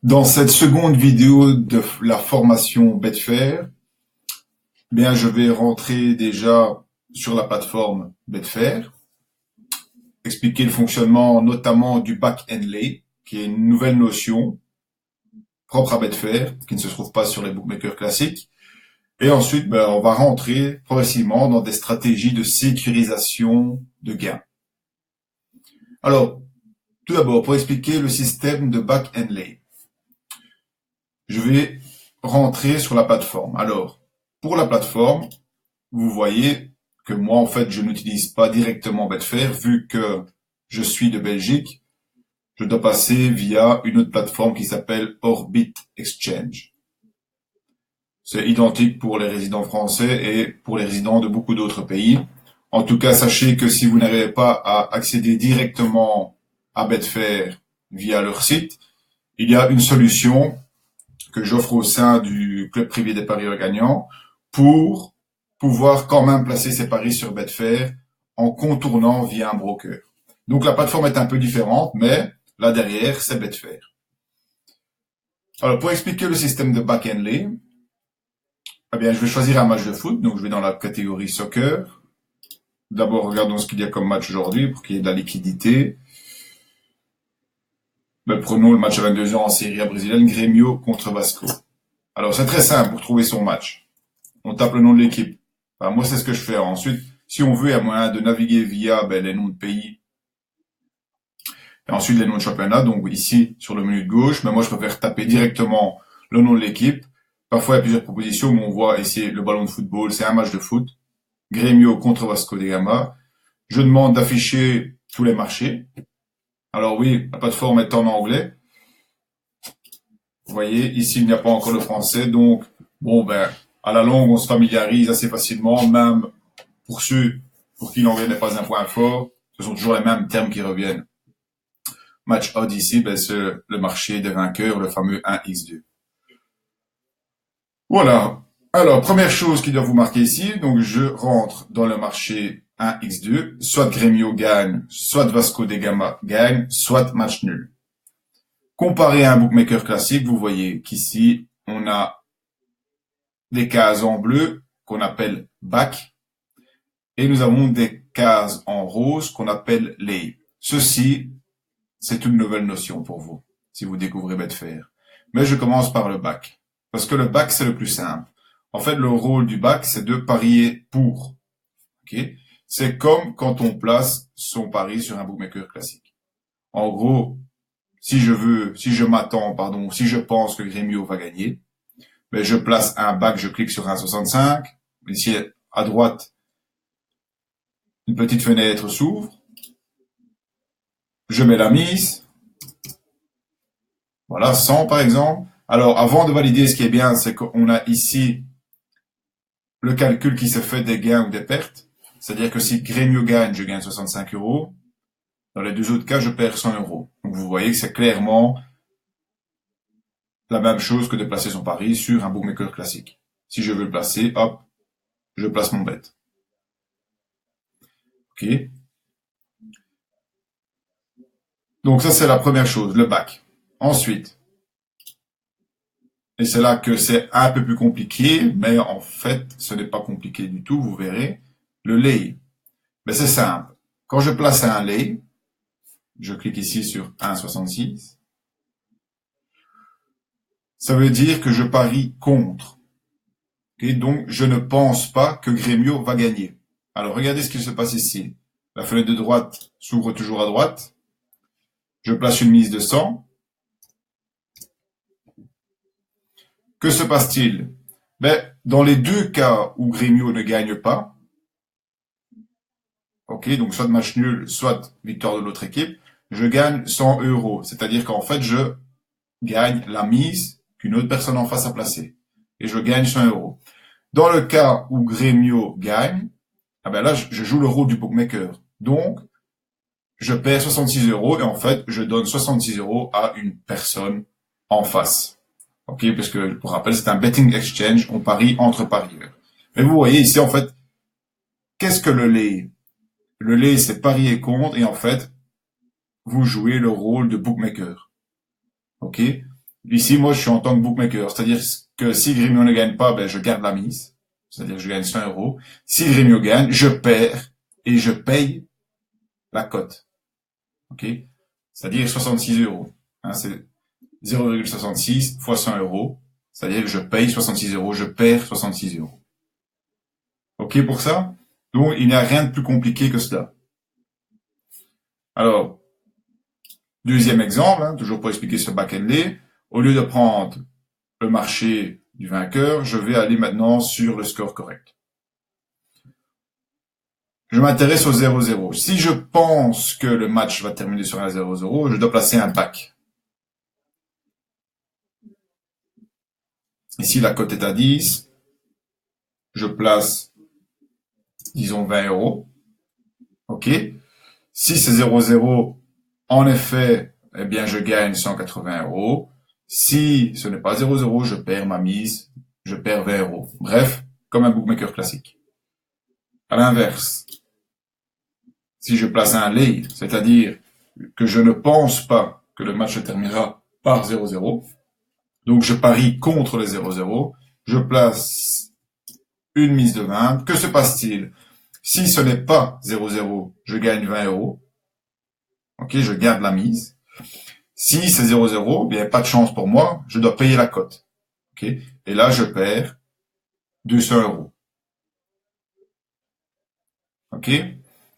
Dans cette seconde vidéo de la formation Betfair, bien, je vais rentrer déjà sur la plateforme Betfair, expliquer le fonctionnement notamment du back and lay, qui est une nouvelle notion propre à Betfair, qui ne se trouve pas sur les bookmakers classiques. Et ensuite, on va rentrer progressivement dans des stratégies de sécurisation de gains. Alors, tout d'abord, pour expliquer le système de back and lay, je vais rentrer sur la plateforme. Alors, pour la plateforme, vous voyez que moi, en fait, je n'utilise pas directement Betfair, vu que je suis de Belgique. Je dois passer via une autre plateforme qui s'appelle Orbit Exchange. C'est identique pour les résidents français et pour les résidents de beaucoup d'autres pays. En tout cas, sachez que si vous n'arrivez pas à accéder directement à Betfair via leur site, il y a une solution que j'offre au sein du club privé des parieurs gagnants pour pouvoir quand même placer ses paris sur Betfair en contournant via un broker. Donc la plateforme est un peu différente, mais là derrière, c'est Betfair. Alors pour expliquer le système de back and lay, eh bien, je vais choisir un match de foot, donc je vais dans la catégorie soccer. D'abord, regardons ce qu'il y a comme match aujourd'hui pour qu'il y ait de la liquidité. Prenons le match à 22h en Série A brésilienne, Grêmio contre Vasco. Alors, c'est très simple pour trouver son match. On tape le nom de l'équipe. Enfin, moi, c'est ce que je fais. Ensuite, si on veut, il y a moyen de naviguer via les noms de pays. Et ensuite, les noms de championnat. Donc, ici, sur le menu de gauche. Mais moi, je préfère taper directement le nom de l'équipe. Parfois, il y a plusieurs propositions, mais on voit ici le ballon de football. C'est un match de foot. Grêmio contre Vasco da Gama. Je demande d'afficher tous les marchés. Alors oui, la plateforme est en anglais. Vous voyez, ici, il n'y a pas encore le français. Donc, à la longue, on se familiarise assez facilement, même pour ceux pour qui l'anglais n'est pas un point fort. Ce sont toujours les mêmes termes qui reviennent. Match odd ici, c'est le marché des vainqueurs, le fameux 1x2. Voilà. Alors, première chose qui doit vous marquer ici, donc je rentre dans le marché 1x2, soit Grêmio gagne, soit Vasco da Gama gagne, soit match nul. Comparé à un bookmaker classique, vous voyez qu'ici, on a des cases en bleu qu'on appelle back et nous avons des cases en rose qu'on appelle lay. Ceci, c'est une nouvelle notion pour vous, si vous découvrez Betfair. Mais je commence par le back, parce que le back, c'est le plus simple. En fait, le rôle du back, c'est de parier pour. Okay? C'est comme quand on place son pari sur un bookmaker classique. En gros, si je pense que Grêmio va gagner, je place un back, je clique sur 1,65. Ici, à droite, une petite fenêtre s'ouvre. Je mets la mise. Voilà, 100 par exemple. Alors, avant de valider, ce qui est bien, c'est qu'on a ici le calcul qui se fait des gains ou des pertes. C'est-à-dire que si Grêmio gagne, je gagne 65 euros. Dans les deux autres cas, je perds 100 euros. Donc, vous voyez que c'est clairement la même chose que de placer son pari sur un bookmaker classique. Si je veux le placer, hop, je place mon bet. Ok. Donc, ça, c'est la première chose, le back. Ensuite, et c'est là que c'est un peu plus compliqué, mais en fait, ce n'est pas compliqué du tout, vous verrez. Le lay. Mais c'est simple. Quand je place un lay, je clique ici sur 1,66. Ça veut dire que je parie contre. Okay, donc, je ne pense pas que Grêmio va gagner. Alors, regardez ce qui se passe ici. La fenêtre de droite s'ouvre toujours à droite. Je place une mise de 100. Que se passe-t-il? Dans les deux cas où Grêmio ne gagne pas, ok, donc soit de match nul, soit victoire de l'autre équipe, je gagne 100 euros. C'est-à-dire qu'en fait, je gagne la mise qu'une autre personne en face a placée. Et je gagne 100 euros. Dans le cas où Grêmio gagne, là, je joue le rôle du bookmaker. Donc, je perds 66 euros et en fait, je donne 66 euros à une personne en face. Ok, parce que, pour rappel, c'est un betting exchange, on parie entre parieurs. Mais vous voyez ici, en fait, qu'est-ce que le lay? Le lay, c'est parier contre et en fait, vous jouez le rôle de bookmaker. Ok? Ici, moi, je suis en tant que bookmaker. C'est-à-dire que si Gremio ne gagne pas, ben, je garde la mise. C'est-à-dire que je gagne 100 euros. Si Gremio gagne, je perds et je paye la cote. OK? C'est-à-dire 66 euros. Hein, c'est 0,66 fois 100 euros. C'est-à-dire que je paye 66 euros, je perds 66 euros. OK pour ça? Donc, il n'y a rien de plus compliqué que cela. Alors, deuxième exemple, hein, toujours pour expliquer ce back-end lay, au lieu de prendre le marché du vainqueur, je vais aller maintenant sur le score correct. Je m'intéresse au 0-0. Si je pense que le match va terminer sur un 0-0, je dois placer un back. Ici, la cote est à 10. Je place, disons, 20 euros. OK. Si c'est 0-0, en effet, eh bien, je gagne 180 euros. Si ce n'est pas 0-0, je perds ma mise, je perds 20 euros. Bref, comme un bookmaker classique. À l'inverse, si je place un lay, c'est-à-dire que je ne pense pas que le match se terminera par 0-0, donc je parie contre le 0-0, je place une mise de 20. Que se passe-t-il? Si ce n'est pas 0-0, je gagne 20 euros. OK, je garde la mise. Si c'est 0-0, bien pas de chance pour moi, je dois payer la cote. OK, et là je perds 200 euros. OK,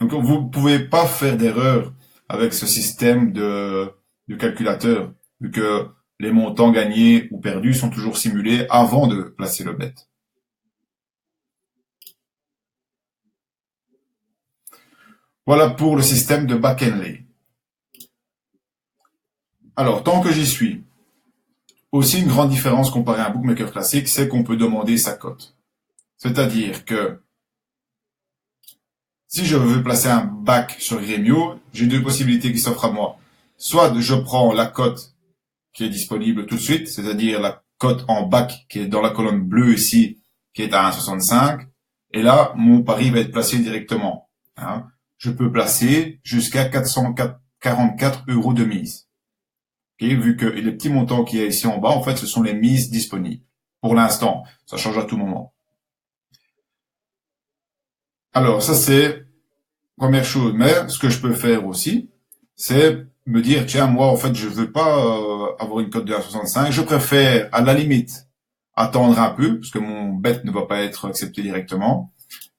donc vous ne pouvez pas faire d'erreur avec ce système de calculateur, vu que les montants gagnés ou perdus sont toujours simulés avant de placer le bet. Voilà pour le système de back-end lay. Alors, tant que j'y suis, aussi une grande différence comparée à un bookmaker classique, c'est qu'on peut demander sa cote. C'est-à-dire que si je veux placer un back sur Gremio, j'ai deux possibilités qui s'offrent à moi. Soit je prends la cote qui est disponible tout de suite, c'est-à-dire la cote en back qui est dans la colonne bleue ici, qui est à 1,65. Et là, mon pari va être placé directement. Hein. Je peux placer jusqu'à 444 euros de mise. Okay, vu que les petits montants qu'il y a ici en bas, en fait, ce sont les mises disponibles. Pour l'instant, ça change à tout moment. Alors, ça c'est première chose. Mais ce que je peux faire aussi, c'est me dire, tiens, moi, en fait, je veux pas avoir une cote de 1,65. Je préfère, à la limite, attendre un peu, parce que mon bet ne va pas être accepté directement,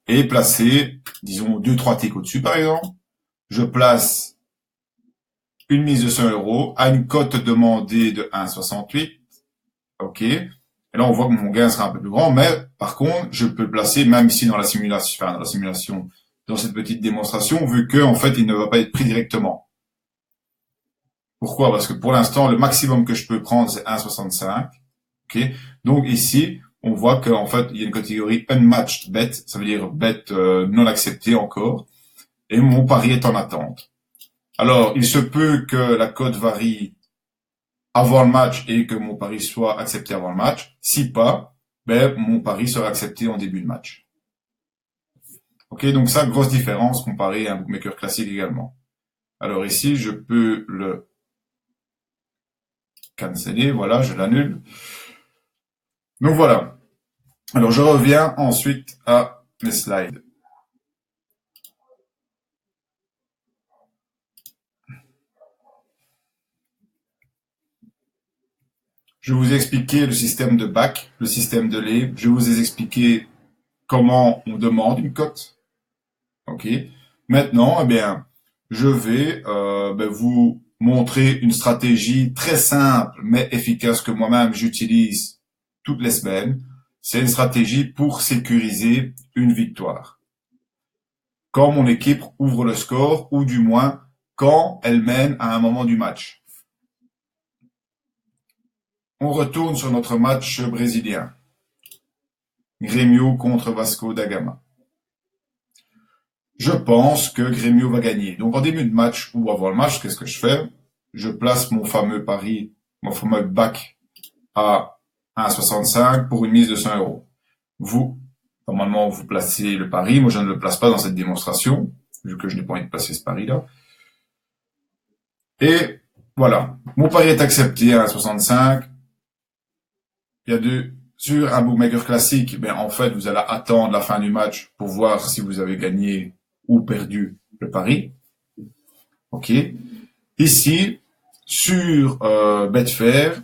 et placer, disons, 2-3 ticks au-dessus, par exemple. Je place une mise de 100 euros à une cote demandée de 1,68. OK. Et là, on voit que mon gain sera un peu plus grand, mais par contre, je peux le placer même ici dans la simulation, dans cette petite démonstration, vu que, en fait, il ne va pas être pris directement. Pourquoi? Parce que pour l'instant, le maximum que je peux prendre, c'est 1,65. OK. Donc ici, on voit qu'en fait, il y a une catégorie unmatched bet, ça veut dire bet non accepté encore, et mon pari est en attente. Alors, il se peut que la cote varie avant le match et que mon pari soit accepté avant le match. Si pas, ben, mon pari sera accepté en début de match. OK, donc ça, grosse différence comparé à un bookmaker classique également. Alors ici, je peux le canceller, voilà, je l'annule. Donc voilà. Alors je reviens ensuite à mes slides. Je vous ai expliqué le système de back, le système de lay. Je vous ai expliqué comment on demande une cote. OK. Maintenant, eh bien, je vais vous montrer une stratégie très simple mais efficace que moi-même j'utilise toutes les semaines. C'est une stratégie pour sécuriser une victoire. Quand mon équipe ouvre le score, ou du moins quand elle mène à un moment du match. On retourne sur notre match brésilien. Grêmio contre Vasco da Gama. Je pense que Grêmio va gagner. Donc en début de match ou avant le match, qu'est-ce que je fais? Je place mon fameux pari, mon fameux back à 1,65 pour une mise de 100 euros. Vous, normalement, vous placez le pari. Moi, je ne le place pas dans cette démonstration, vu que je n'ai pas envie de placer ce pari-là. Et voilà, mon pari est accepté à 1,65. il y a sur un bookmaker classique, ben, en fait, vous allez attendre la fin du match pour voir si vous avez gagné ou perdu le pari. OK. Ici, sur Betfair,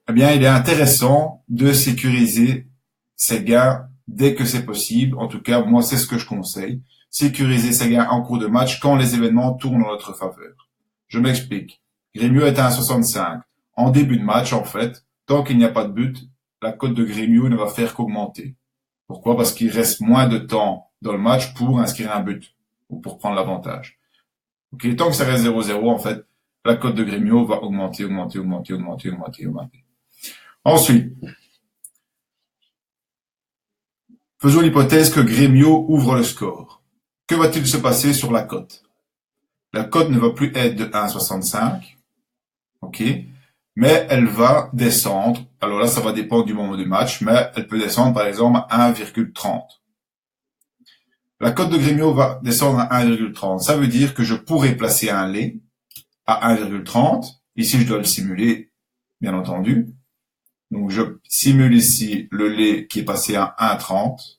eh bien, il est intéressant de sécuriser ses gains dès que c'est possible. En tout cas, moi, c'est ce que je conseille. Sécuriser ses gains en cours de match quand les événements tournent en notre faveur. Je m'explique. Grêmio est à 1,65. En début de match, en fait, tant qu'il n'y a pas de but, la cote de Grêmio ne va faire qu'augmenter. Pourquoi? Parce qu'il reste moins de temps dans le match pour inscrire un but ou pour prendre l'avantage. Ok, tant que ça reste 0-0, en fait, la cote de Grêmio va augmenter. Ensuite, faisons l'hypothèse que Grêmio ouvre le score. Que va-t-il se passer sur la cote? La cote ne va plus être de 1,65, ok, mais elle va descendre. Alors là, ça va dépendre du moment du match, mais elle peut descendre par exemple à 1,30. La cote de Grêmio va descendre à 1,30. Ça veut dire que je pourrais placer un lait à 1,30. Ici, je dois le simuler, bien entendu. Donc, je simule ici le lait qui est passé à 1,30.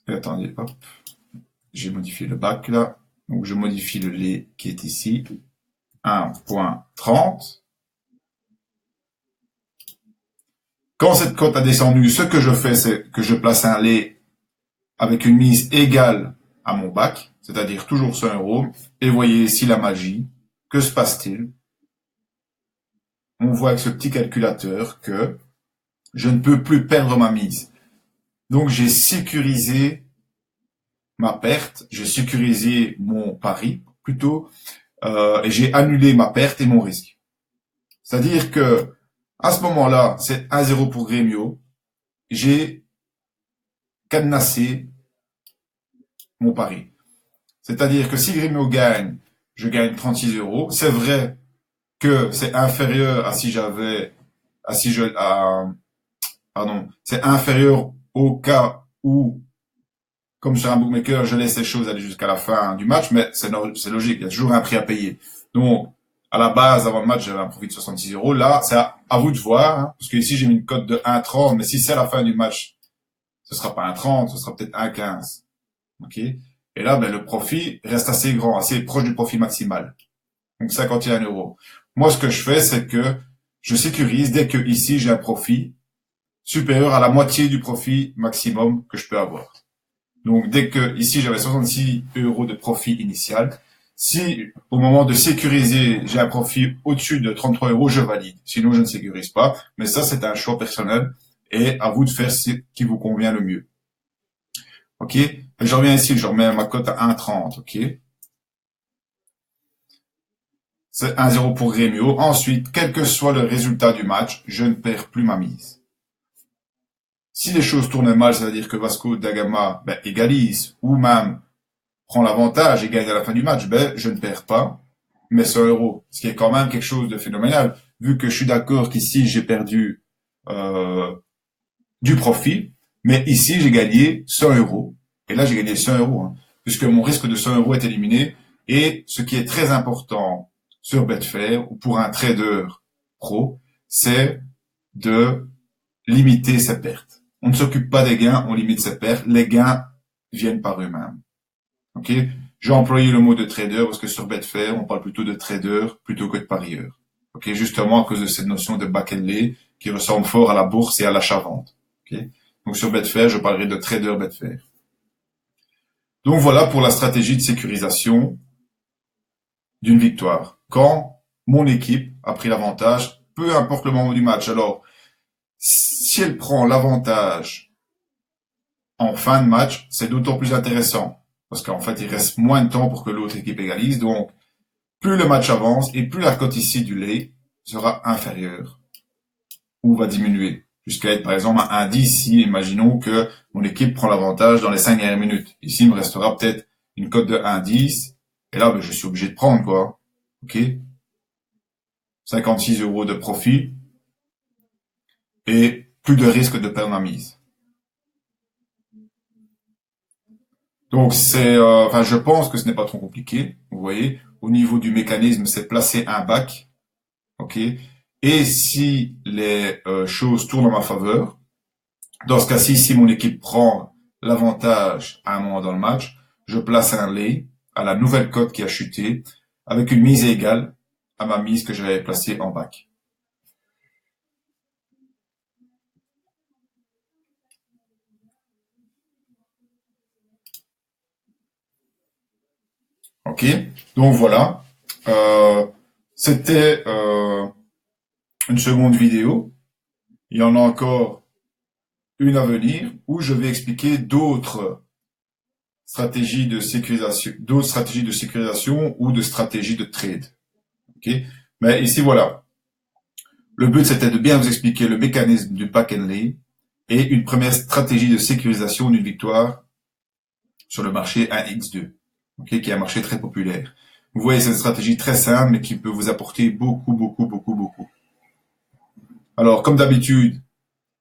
Et attendez, hop. J'ai modifié le bac là. Donc, je modifie le lait qui est ici. 1,30. Quand cette cote a descendu, ce que je fais, c'est que je place un lait avec une mise égale à mon bac, c'est-à-dire toujours 100 euros. Et voyez ici la magie. Que se passe-t-il? On voit avec ce petit calculateur que je ne peux plus perdre ma mise. Donc j'ai sécurisé ma perte, j'ai sécurisé mon pari plutôt, et j'ai annulé ma perte et mon risque. C'est-à-dire que à ce moment-là, c'est 1-0 pour Grêmio. J'ai cadenassé mon pari. C'est-à-dire que si Grêmio gagne, je gagne 36 euros. C'est vrai que c'est inférieur à si j'avais, pardon, c'est inférieur au cas où, comme sur un bookmaker, je laisse les choses aller jusqu'à la fin du match, mais c'est logique, il y a toujours un prix à payer. Donc, à la base, avant le match, j'avais un profit de 66 euros. Là, c'est à vous de voir, hein, parce que ici, j'ai mis une cote de 1,30, mais si c'est à la fin du match, ce sera pas 1,30, ce sera peut-être 1,15. OK? Et là, ben, le profit reste assez grand, assez proche du profit maximal. Donc, 51 euros. Moi, ce que je fais, c'est que je sécurise dès que ici, j'ai un profit supérieur à la moitié du profit maximum que je peux avoir. Donc, dès que ici, j'avais 66 euros de profit initial, si au moment de sécuriser, j'ai un profit au-dessus de 33 euros, je valide. Sinon, je ne sécurise pas. Mais ça, c'est un choix personnel et à vous de faire ce qui vous convient le mieux. OK? Je reviens ici, je remets ma cote à 1,30. OK? C'est 1-0 pour Grêmio. Ensuite, quel que soit le résultat du match, je ne perds plus ma mise. Si les choses tournent mal, c'est-à-dire que Vasco da Gama égalise ou même prend l'avantage et gagne à la fin du match, je ne perds pas mes 100 euros. Ce qui est quand même quelque chose de phénoménal, vu que je suis d'accord qu'ici j'ai perdu du profit, mais ici j'ai gagné 100 euros. Et là j'ai gagné 100 euros, hein, puisque mon risque de 100 euros est éliminé. Et ce qui est très important sur Betfair ou pour un trader pro, c'est de limiter ses pertes. On ne s'occupe pas des gains, on limite ses pertes. Les gains viennent par eux-mêmes. Ok? J'ai employé le mot de trader parce que sur Betfair, on parle plutôt de trader plutôt que de parieur. Ok? Justement à cause de cette notion de back and lay qui ressemble fort à la bourse et à l'achat-vente. Ok? Donc sur Betfair, je parlerai de trader Betfair. Donc voilà pour la stratégie de sécurisation d'une victoire. Quand mon équipe a pris l'avantage, peu importe le moment du match. Alors, si elle prend l'avantage en fin de match, c'est d'autant plus intéressant. Parce qu'en fait, il reste moins de temps pour que l'autre équipe égalise. Donc, plus le match avance et plus la cote ici du lait sera inférieure ou va diminuer. Jusqu'à être par exemple à 1,10 si imaginons que mon équipe prend l'avantage dans les 5 dernières minutes. Ici, il me restera peut-être une cote de 1,10 et là, je suis obligé de prendre quoi. Ok, 56 euros de profit et plus de risque de perdre ma mise. Donc enfin, je pense que ce n'est pas trop compliqué. Vous voyez, au niveau du mécanisme, c'est placer un back, ok. Et si les choses tournent en ma faveur, dans ce cas-ci, si mon équipe prend l'avantage à un moment dans le match, je place un lay à la nouvelle cote qui a chuté avec une mise égale à ma mise que j'avais placée en back. Ok, donc voilà. C'était une seconde vidéo. Il y en a encore une à venir où je vais expliquer d'autres stratégies de sécurisation ou de stratégies de trade. Ok, mais ici voilà. Le but c'était de bien vous expliquer le mécanisme du back and lay et une première stratégie de sécurisation d'une victoire sur le marché 1x2, okay, qui est un marché très populaire. Vous voyez, c'est une stratégie très simple, mais qui peut vous apporter beaucoup, beaucoup, beaucoup, beaucoup. Alors, comme d'habitude,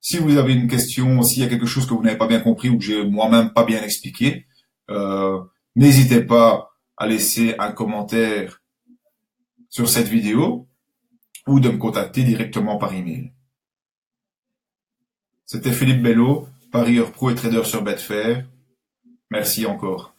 si vous avez une question, s'il y a quelque chose que vous n'avez pas bien compris ou que j'ai moi-même pas bien expliqué, n'hésitez pas à laisser un commentaire sur cette vidéo ou de me contacter directement par email. C'était Philippe Bello, parieur pro et trader sur Betfair. Merci encore.